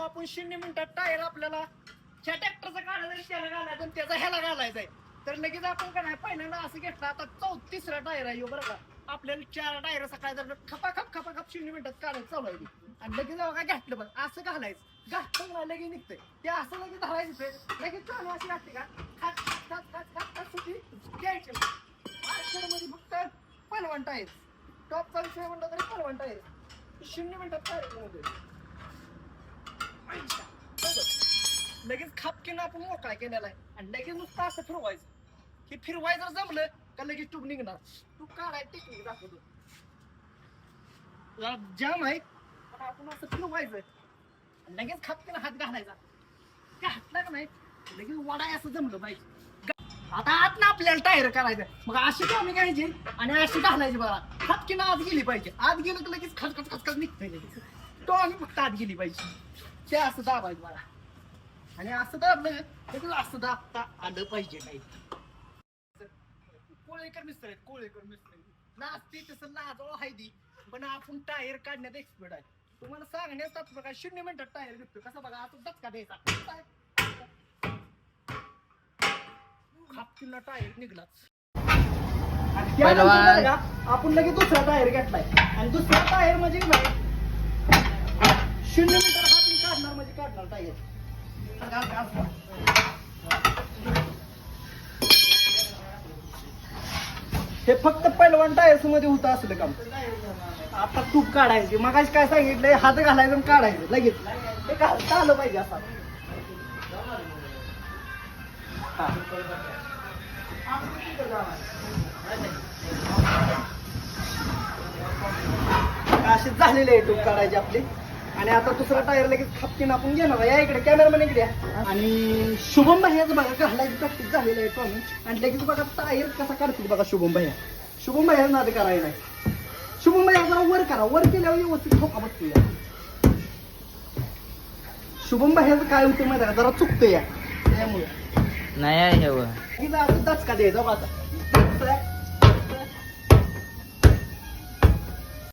आपण 0 मिनिटात टायर आपल्याला ह्या ट्रॅक्टरचा काढायचा त्याला घालायचा आणि त्याचा ह्याला घालायचा आहे. तर लगेच आपण का नाही पहिल्यांदा असं घेतलं. आता 34रा टायर आहे बरं का. आपल्याला 4 टायर सकाळी जर खपाखप 0 मिनिटात काढायचं चालू आहे आणि लगेच काय घातलं बघ असं घालायचं घातलं ना लगेच निघतंय ते असं लगेच धरायचं लगेच चालू अशी घातली का खात खात खात खात खात सुटी घ्यायची. मार्केटमध्ये फक्त पलवंट आहे. टॉपचा विषय म्हणलं तरी पलवंट आहे. 0 मिनिटात टायर लगेच खापकीनं आपण मोकळा केलेला आहे आणि लगेच नुसतं असं फिरवायचं. हे फिरवायचं जमलं का लगेच टूब निघणार. तू काढाय टेक्निक दाखवतो. जाम आहे पण आपण असं फिरवायचं आणि लगेच खापकीनं हात घालायचा. घातला का नाही लगेच वडाय असं जमलं पाहिजे. आता आत ना आपल्याला टायर करायचं मग अशी कामी घ्यायची आणि अशी घालायची बघा. खापकीनं आत गेली पाहिजे. आत गेलं की लगेच खचखच खचखच निघतंय लगेच. तो आम्ही फक्त आत गेली पाहिजे. ते असं दाबायचं बघा आणि असं दाबलं तर असं दाबता आलं पाहिजे. काही कोळेकर मिस्त्र आहेत. कोळेकर मिस्त्र नाचते तसं लाजवळ आहे ती पण आपण टायर काढण्यात एक्सपर्ट आहे. तुम्हाला सांगण्यात बघा 0 मिनिटात टायर घेतो कसा बघा आता धक्का द्यायचा खापकीनं टायर निघला. आपण लगेच दुसरा टायर घेतलाय आणि दुसरा टायर म्हणजे 0 मिनिटात हातून काढणार म्हणजे काढणार टायर. हे फक्त पहिलवान टायर्स मध्ये होतं असलं काम. आता तूप काढायची मग काय सांगितलंय हात घालायचं आणि काढायचं लगेच हे घालता आलं पाहिजे असं. असे झालेले आहे तूप काढायचे आपले आणि आता दुसरा टायर लगेच खापकीनं आपण घेणार. या इकडे कॅमेरामॅन इकडे आणि शुभम भैयाचं बघा घालायची प्रॅक्टिस झालेलं आहे टॉमी आणि लगेच बघा टायर कसा काढतील बघा शुभम भैया. शुभम भैया नाद करायला नाही. शुभम भैया जरा वर करा. वर केल्यावर व्यवस्थित ठोका बसतो. शुभम भैयाचं काय होतं माहिती का जरा चुकतं या त्यामुळे नाही आहे दचका द्यायचा बघा.